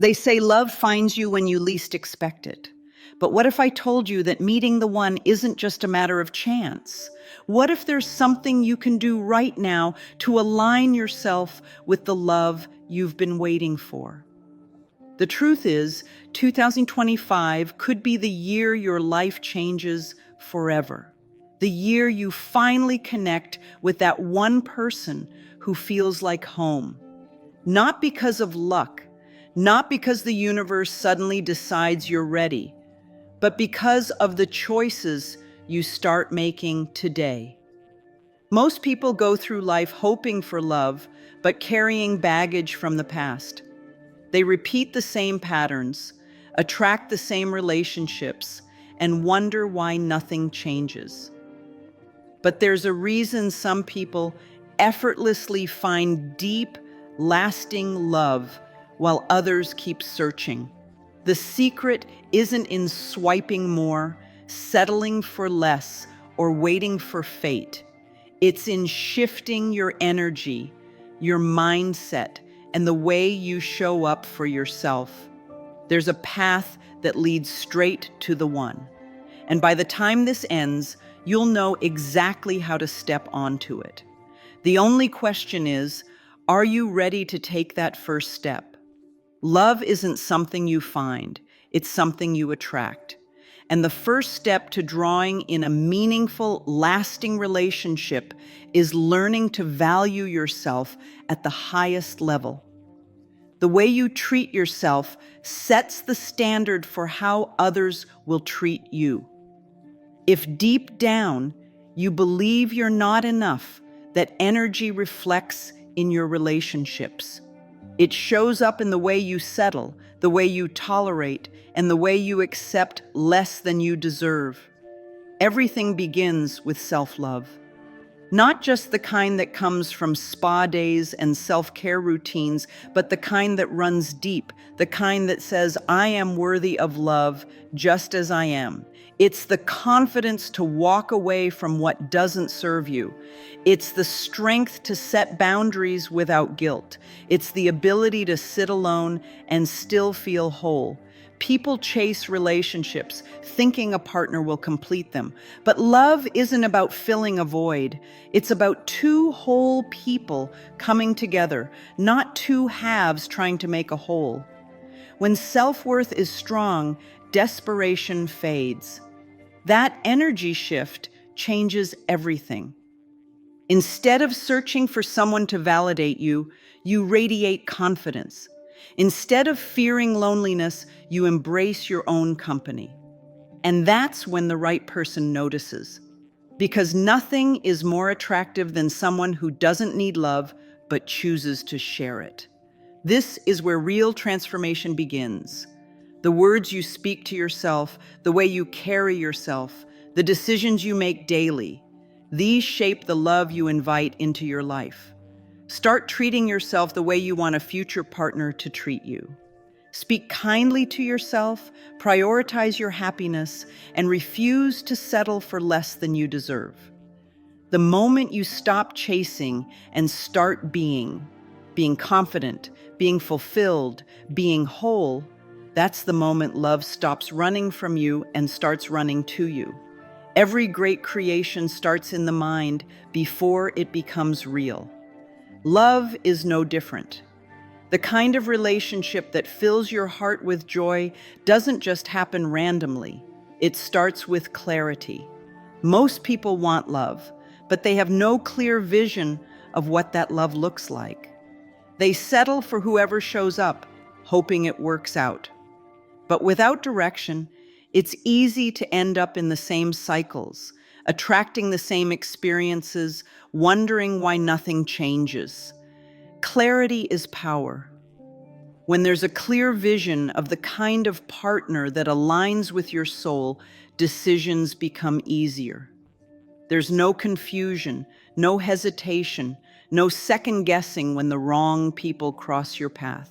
They say love finds you when you least expect it. But what if I told you that meeting the one isn't just a matter of chance? What if there's something you can do right now to align yourself with the love you've been waiting for? The truth is, 2025 could be the year your life changes forever. The year you finally connect with that one person who feels like home. Not because of luck, not because the universe suddenly decides you're ready, but because of the choices you start making today. Most people go through life hoping for love, but carrying baggage from the past. They repeat the same patterns, attract the same relationships, and wonder why nothing changes. But there's a reason some people effortlessly find deep, lasting love while others keep searching. The secret isn't in swiping more, settling for less, or waiting for fate. It's in shifting your energy, your mindset, and the way you show up for yourself. There's a path that leads straight to the one. And by the time this ends, you'll know exactly how to step onto it. The only question is, are you ready to take that first step? Love isn't something you find, it's something you attract. And the first step to drawing in a meaningful, lasting relationship is learning to value yourself at the highest level. The way you treat yourself sets the standard for how others will treat you. If deep down you believe you're not enough, that energy reflects in your relationships. It shows up in the way you settle, the way you tolerate, and the way you accept less than you deserve. Everything begins with self-love. Not just the kind that comes from spa days and self-care routines, but the kind that runs deep, the kind that says, I am worthy of love just as I am. It's the confidence to walk away from what doesn't serve you. It's the strength to set boundaries without guilt. It's the ability to sit alone and still feel whole. People chase relationships, thinking a partner will complete them. But love isn't about filling a void. It's about two whole people coming together, not two halves trying to make a whole. When self-worth is strong, desperation fades. That energy shift changes everything. Instead of searching for someone to validate you, you radiate confidence. Instead of fearing loneliness, you embrace your own company. And that's when the right person notices. Because nothing is more attractive than someone who doesn't need love, but chooses to share it. This is where real transformation begins. The words you speak to yourself, the way you carry yourself, the decisions you make daily, these shape the love you invite into your life. Start treating yourself the way you want a future partner to treat you. Speak kindly to yourself, prioritize your happiness, and refuse to settle for less than you deserve. The moment you stop chasing and start being confident, being fulfilled, being whole, that's the moment love stops running from you and starts running to you. Every great creation starts in the mind before it becomes real. Love is no different. The kind of relationship that fills your heart with joy doesn't just happen randomly. It starts with clarity. Most people want love, but they have no clear vision of what that love looks like. They settle for whoever shows up, hoping it works out. But without direction, it's easy to end up in the same cycles, attracting the same experiences, wondering why nothing changes. Clarity is power. When there's a clear vision of the kind of partner that aligns with your soul, decisions become easier. There's no confusion, no hesitation, no second guessing when the wrong people cross your path.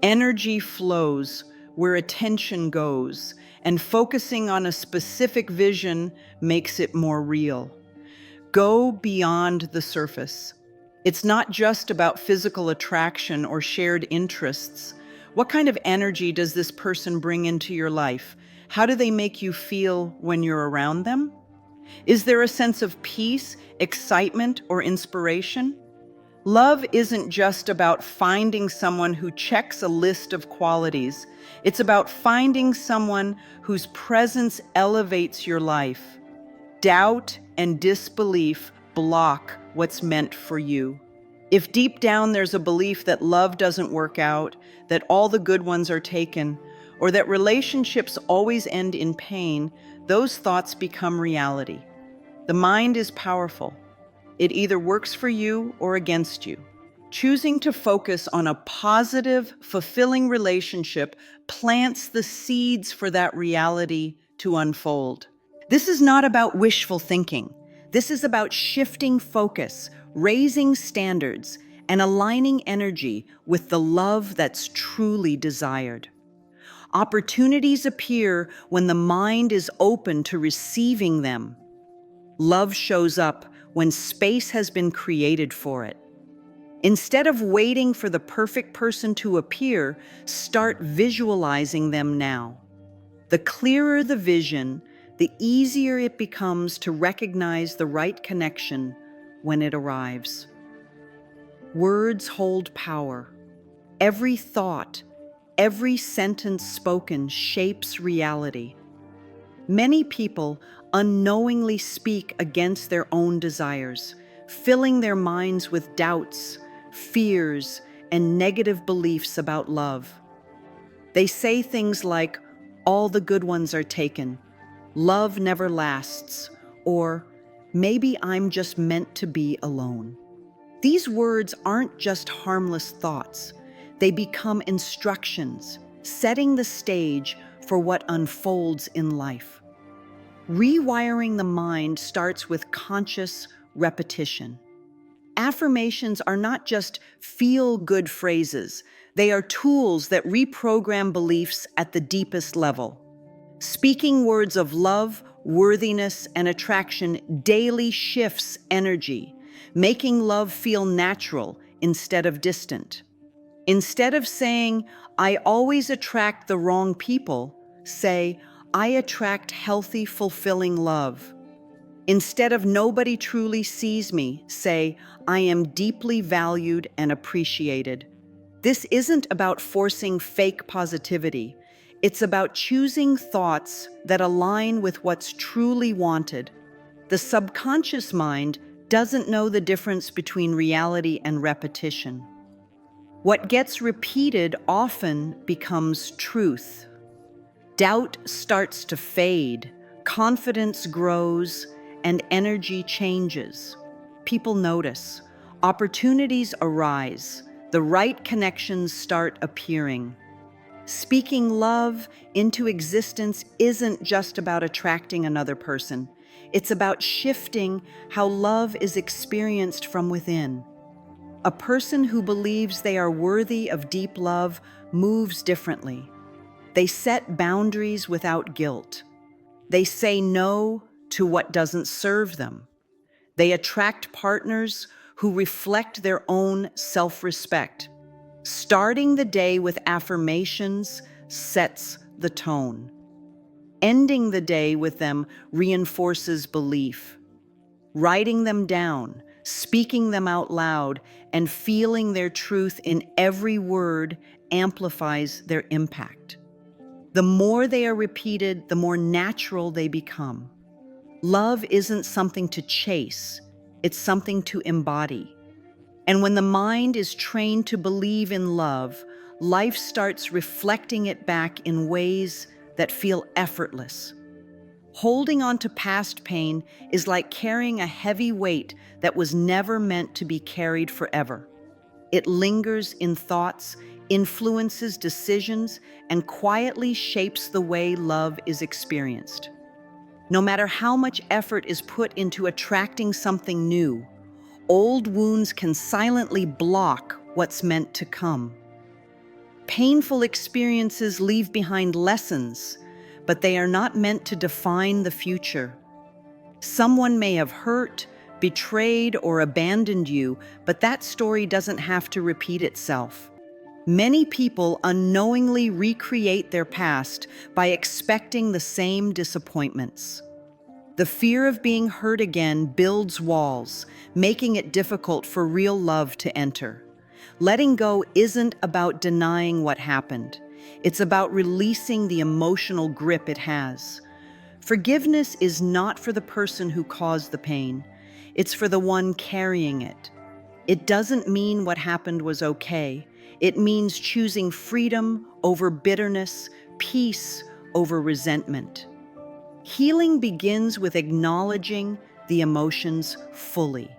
Energy flows where attention goes, and focusing on a specific vision makes it more real. Go beyond the surface. It's not just about physical attraction or shared interests. What kind of energy does this person bring into your life? How do they make you feel when you're around them? Is there a sense of peace, excitement, or inspiration? Love isn't just about finding someone who checks a list of qualities. It's about finding someone whose presence elevates your life. Doubt and disbelief block what's meant for you. If deep down there's a belief that love doesn't work out, that all the good ones are taken, or that relationships always end in pain, those thoughts become reality. The mind is powerful. It either works for you or against you. Choosing to focus on a positive, fulfilling relationship plants the seeds for that reality to unfold. This is not about wishful thinking. This is about shifting focus, raising standards, and aligning energy with the love that's truly desired. Opportunities appear when the mind is open to receiving them. Love shows up when space has been created for it. Instead of waiting for the perfect person to appear, start visualizing them now. The clearer the vision, the easier it becomes to recognize the right connection when it arrives. Words hold power. Every thought, every sentence spoken shapes reality. Many people unknowingly speak against their own desires, filling their minds with doubts, fears, and negative beliefs about love. They say things like, "All the good ones are taken," "Love never lasts," or "Maybe I'm just meant to be alone." These words aren't just harmless thoughts. They become instructions, setting the stage for what unfolds in life. Rewiring the mind starts with conscious repetition. Affirmations are not just feel-good phrases. They are tools that reprogram beliefs at the deepest level. Speaking words of love, worthiness, and attraction daily shifts energy, making love feel natural instead of distant. Instead of saying, "I always attract the wrong people," say, "I attract healthy, fulfilling love." Instead of "Nobody truly sees me," say, "I am deeply valued and appreciated." This isn't about forcing fake positivity. It's about choosing thoughts that align with what's truly wanted. The subconscious mind doesn't know the difference between reality and repetition. What gets repeated often becomes truth. Doubt starts to fade, confidence grows, and energy changes. People notice, opportunities arise, the right connections start appearing. Speaking love into existence isn't just about attracting another person. It's about shifting how love is experienced from within. A person who believes they are worthy of deep love moves differently. They set boundaries without guilt. They say no to what doesn't serve them. They attract partners who reflect their own self-respect. Starting the day with affirmations sets the tone. Ending the day with them reinforces belief. Writing them down, speaking them out loud, and feeling their truth in every word amplifies their impact. The more they are repeated, the more natural they become. Love isn't something to chase, it's something to embody. And when the mind is trained to believe in love, life starts reflecting it back in ways that feel effortless. Holding on to past pain is like carrying a heavy weight that was never meant to be carried forever. It lingers in thoughts, influences decisions, and quietly shapes the way love is experienced. No matter how much effort is put into attracting something new, old wounds can silently block what's meant to come. Painful experiences leave behind lessons, but they are not meant to define the future. Someone may have hurt, betrayed, or abandoned you, but that story doesn't have to repeat itself. Many people unknowingly recreate their past by expecting the same disappointments. The fear of being hurt again builds walls, making it difficult for real love to enter. Letting go isn't about denying what happened. It's about releasing the emotional grip it has. Forgiveness is not for the person who caused the pain. It's for the one carrying it. It doesn't mean what happened was okay. It means choosing freedom over bitterness, peace over resentment. Healing begins with acknowledging the emotions fully.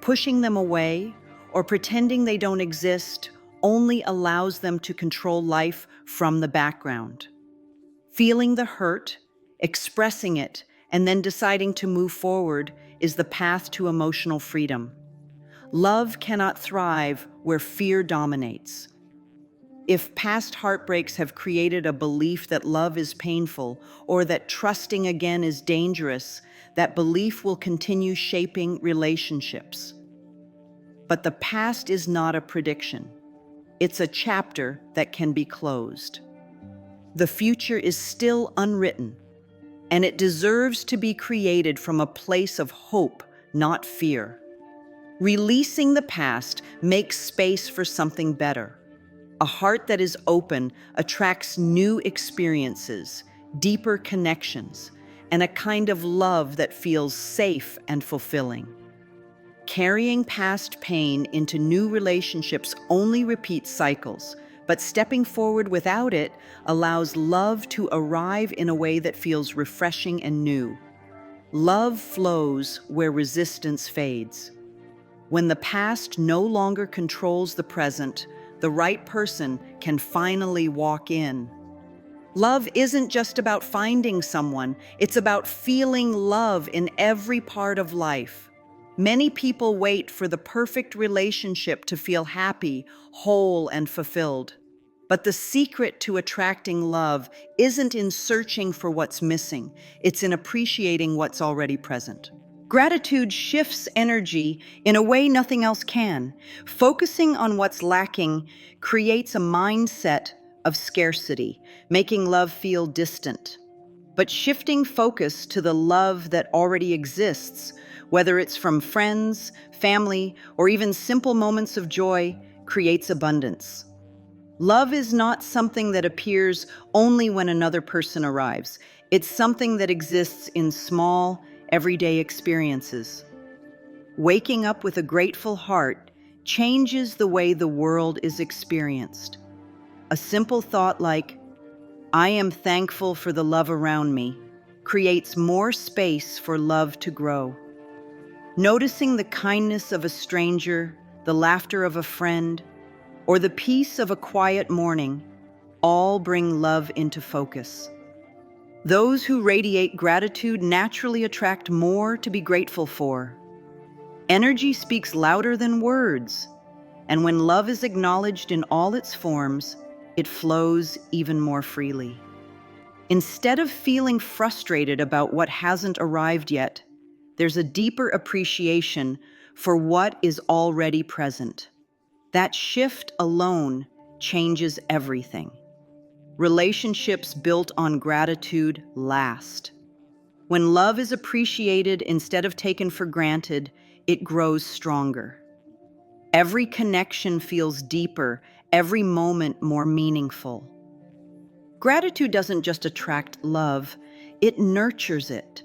Pushing them away or pretending they don't exist only allows them to control life from the background. Feeling the hurt, expressing it, and then deciding to move forward is the path to emotional freedom. Love cannot thrive where fear dominates. If past heartbreaks have created a belief that love is painful or that trusting again is dangerous, that belief will continue shaping relationships. But the past is not a prediction. It's a chapter that can be closed. The future is still unwritten, and it deserves to be created from a place of hope, not fear. Releasing the past makes space for something better. A heart that is open attracts new experiences, deeper connections, and a kind of love that feels safe and fulfilling. Carrying past pain into new relationships only repeats cycles, but stepping forward without it allows love to arrive in a way that feels refreshing and new. Love flows where resistance fades. When the past no longer controls the present, the right person can finally walk in. Love isn't just about finding someone, it's about feeling love in every part of life. Many people wait for the perfect relationship to feel happy, whole, and fulfilled. But the secret to attracting love isn't in searching for what's missing, it's in appreciating what's already present. Gratitude shifts energy in a way nothing else can. Focusing on what's lacking creates a mindset of scarcity, making love feel distant. But shifting focus to the love that already exists, whether it's from friends, family, or even simple moments of joy, creates abundance. Love is not something that appears only when another person arrives. It's something that exists in small, everyday experiences. Waking up with a grateful heart changes the way the world is experienced. A simple thought like, "I am thankful for the love around me," creates more space for love to grow. Noticing the kindness of a stranger, the laughter of a friend, or the peace of a quiet morning all bring love into focus. Those who radiate gratitude naturally attract more to be grateful for. Energy speaks louder than words, and when love is acknowledged in all its forms, it flows even more freely. Instead of feeling frustrated about what hasn't arrived yet, there's a deeper appreciation for what is already present. That shift alone changes everything. Relationships built on gratitude last. When love is appreciated instead of taken for granted, it grows stronger. Every connection feels deeper, every moment more meaningful. Gratitude doesn't just attract love, it nurtures it.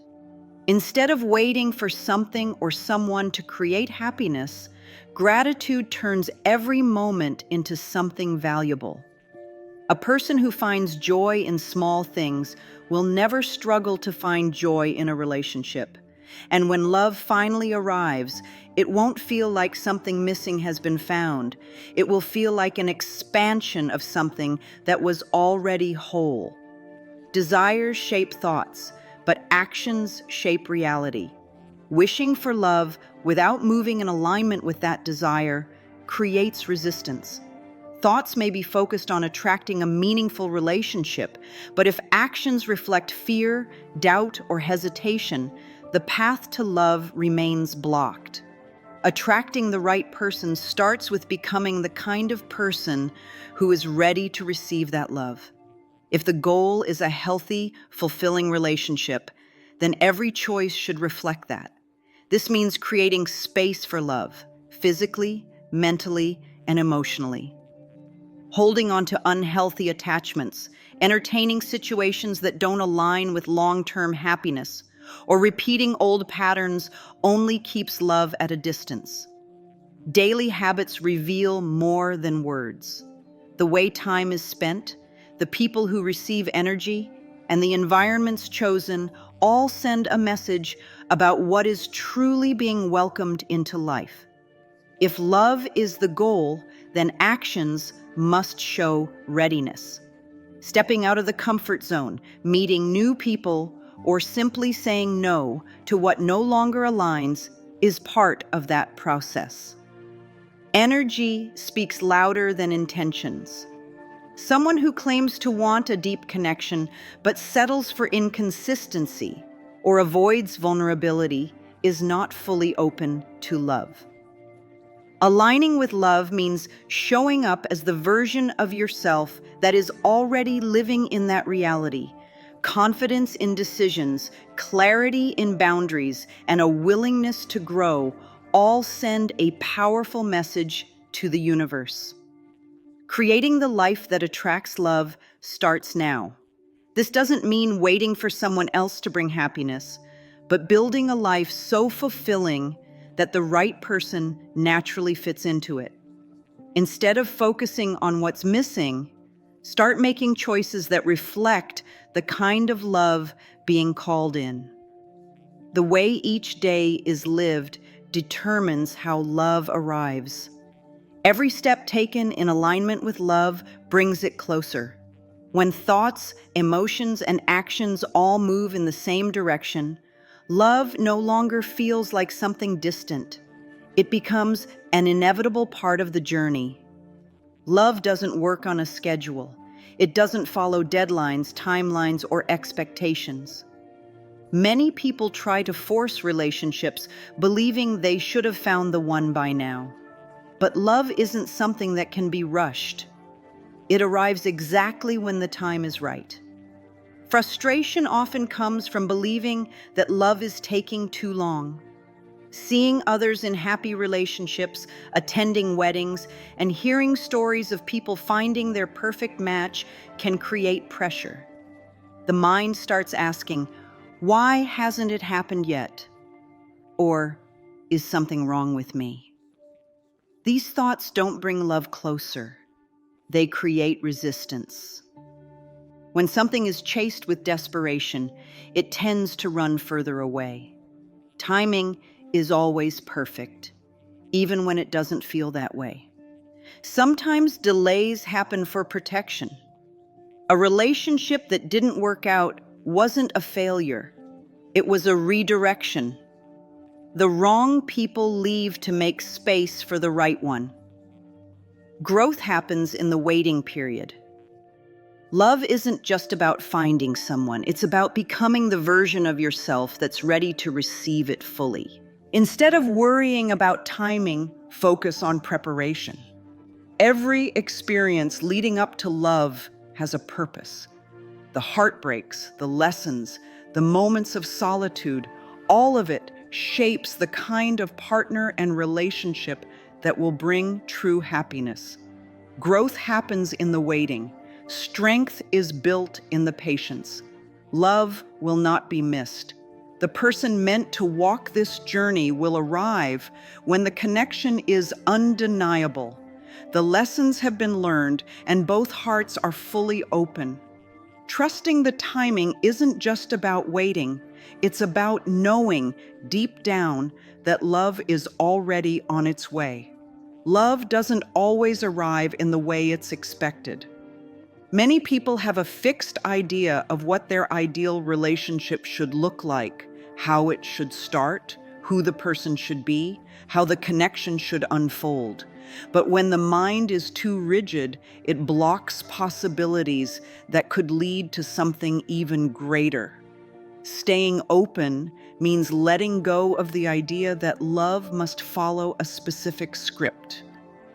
Instead of waiting for something or someone to create happiness, gratitude turns every moment into something valuable. A person who finds joy in small things will never struggle to find joy in a relationship. And when love finally arrives, it won't feel like something missing has been found. It will feel like an expansion of something that was already whole. Desires shape thoughts, but actions shape reality. Wishing for love without moving in alignment with that desire creates resistance. Thoughts may be focused on attracting a meaningful relationship, but if actions reflect fear, doubt, or hesitation, the path to love remains blocked. Attracting the right person starts with becoming the kind of person who is ready to receive that love. If the goal is a healthy, fulfilling relationship, then every choice should reflect that. This means creating space for love, physically, mentally, and emotionally. Holding on to unhealthy attachments, entertaining situations that don't align with long-term happiness, or repeating old patterns only keeps love at a distance. Daily habits reveal more than words. The way time is spent, the people who receive energy, and the environments chosen all send a message about what is truly being welcomed into life. If love is the goal, then actions must show readiness. Stepping out of the comfort zone, meeting new people, or simply saying no to what no longer aligns is part of that process. Energy speaks louder than intentions. Someone who claims to want a deep connection but settles for inconsistency or avoids vulnerability is not fully open to love. Aligning with love means showing up as the version of yourself that is already living in that reality. Confidence in decisions, clarity in boundaries, and a willingness to grow all send a powerful message to the universe. Creating the life that attracts love starts now. This doesn't mean waiting for someone else to bring happiness, but building a life so fulfilling that the right person naturally fits into it. Instead of focusing on what's missing, start making choices that reflect the kind of love being called in. The way each day is lived determines how love arrives. Every step taken in alignment with love brings it closer. When thoughts, emotions, and actions all move in the same direction, love no longer feels like something distant. It becomes an inevitable part of the journey. Love doesn't work on a schedule. It doesn't follow deadlines, timelines, or expectations. Many people try to force relationships, believing they should have found the one by now. But love isn't something that can be rushed. It arrives exactly when the time is right. Frustration often comes from believing that love is taking too long. Seeing others in happy relationships, attending weddings, and hearing stories of people finding their perfect match can create pressure. The mind starts asking, why hasn't it happened yet? Or, is something wrong with me? These thoughts don't bring love closer. They create resistance. When something is chased with desperation, it tends to run further away. Timing is always perfect, even when it doesn't feel that way. Sometimes delays happen for protection. A relationship that didn't work out wasn't a failure. It was a redirection. The wrong people leave to make space for the right one. Growth happens in the waiting period. Love isn't just about finding someone, it's about becoming the version of yourself that's ready to receive it fully. Instead of worrying about timing, focus on preparation. Every experience leading up to love has a purpose. The heartbreaks, the lessons, the moments of solitude, all of it shapes the kind of partner and relationship that will bring true happiness. Growth happens in the waiting. Strength is built in the patience. Love will not be missed. The person meant to walk this journey will arrive when the connection is undeniable. The lessons have been learned and both hearts are fully open. Trusting the timing isn't just about waiting, it's about knowing deep down that love is already on its way. Love doesn't always arrive in the way it's expected. Many people have a fixed idea of what their ideal relationship should look like, how it should start, who the person should be, how the connection should unfold. But when the mind is too rigid, it blocks possibilities that could lead to something even greater. Staying open means letting go of the idea that love must follow a specific script.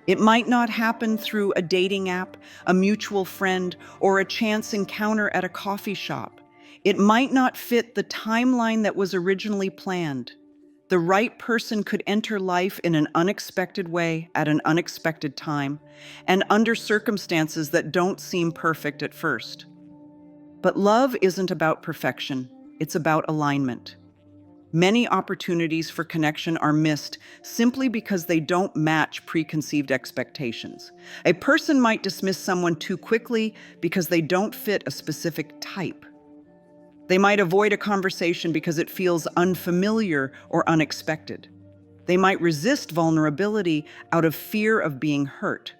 It might not happen through a dating app, a mutual friend, or a chance encounter at a coffee shop. It might not fit the timeline that was originally planned. The right person could enter life in an unexpected way at an unexpected time and under circumstances that don't seem perfect at first. But love isn't about perfection, it's about alignment. Many opportunities for connection are missed simply because they don't match preconceived expectations. A person might dismiss someone too quickly because they don't fit a specific type. They might avoid a conversation because it feels unfamiliar or unexpected. They might resist vulnerability out of fear of being hurt.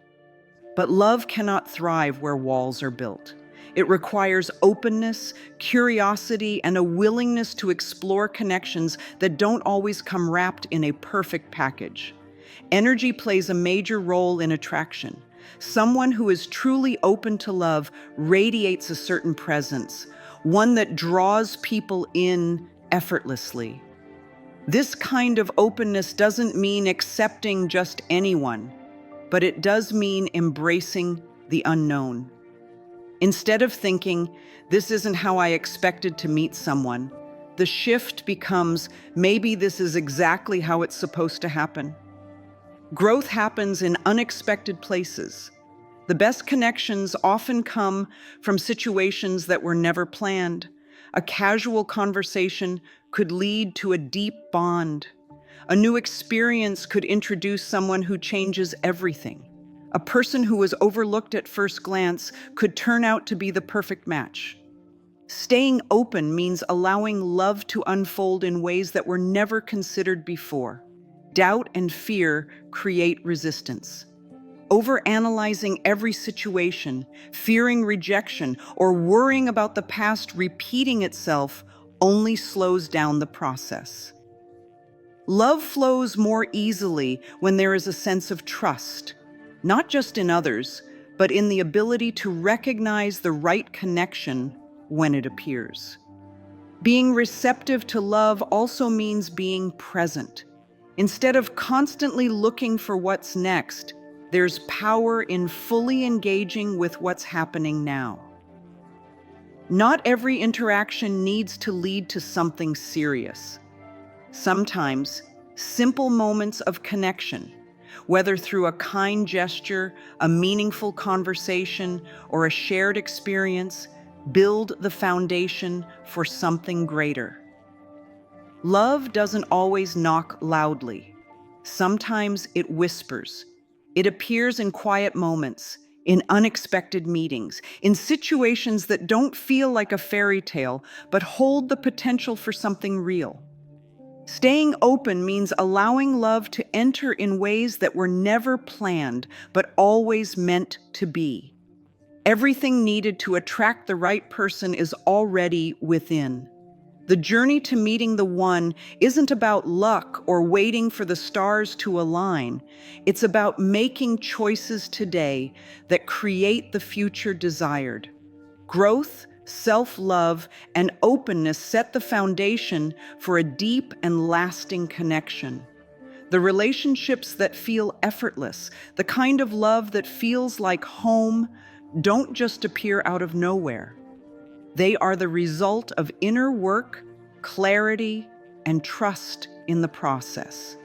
But love cannot thrive where walls are built. It requires openness, curiosity, and a willingness to explore connections that don't always come wrapped in a perfect package. Energy plays a major role in attraction. Someone who is truly open to love radiates a certain presence, one that draws people in effortlessly. This kind of openness doesn't mean accepting just anyone, but it does mean embracing the unknown. Instead of thinking, this isn't how I expected to meet someone, the shift becomes, maybe this is exactly how it's supposed to happen. Growth happens in unexpected places. The best connections often come from situations that were never planned. A casual conversation could lead to a deep bond. A new experience could introduce someone who changes everything. A person who was overlooked at first glance could turn out to be the perfect match. Staying open means allowing love to unfold in ways that were never considered before. Doubt and fear create resistance. Overanalyzing every situation, fearing rejection, or worrying about the past repeating itself only slows down the process. Love flows more easily when there is a sense of trust, not just in others, but in the ability to recognize the right connection when it appears. Being receptive to love also means being present. Instead of constantly looking for what's next, there's power in fully engaging with what's happening now. Not every interaction needs to lead to something serious. Sometimes, simple moments of connection, whether through a kind gesture, a meaningful conversation, or a shared experience, build the foundation for something greater. Love doesn't always knock loudly. Sometimes it whispers. It appears in quiet moments, in unexpected meetings, in situations that don't feel like a fairy tale, but hold the potential for something real. Staying open means allowing love to enter in ways that were never planned, but always meant to be. Everything needed to attract the right person is already within. The journey to meeting the one isn't about luck or waiting for the stars to align. It's about making choices today that create the future desired. Growth, self-love, and openness set the foundation for a deep and lasting connection. The relationships that feel effortless, the kind of love that feels like home, don't just appear out of nowhere. They are the result of inner work, clarity, and trust in the process.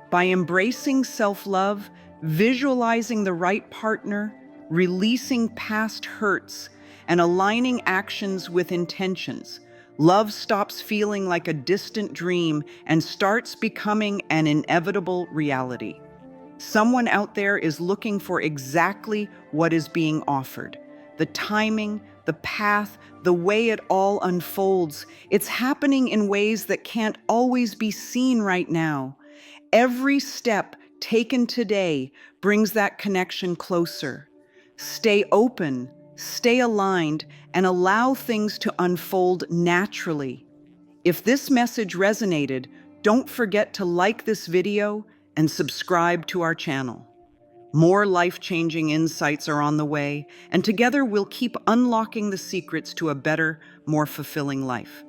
By embracing self-love, visualizing the right partner, releasing past hurts, and aligning actions with intentions, love stops feeling like a distant dream and starts becoming an inevitable reality. Someone out there is looking for exactly what is being offered. The timing, the path, the way it all unfolds, it's happening in ways that can't always be seen right now. Every step taken today brings that connection closer. Stay open, stay aligned, and allow things to unfold naturally. If this message resonated, don't forget to like this video and subscribe to our channel. More life-changing insights are on the way, and together we'll keep unlocking the secrets to a better, more fulfilling life.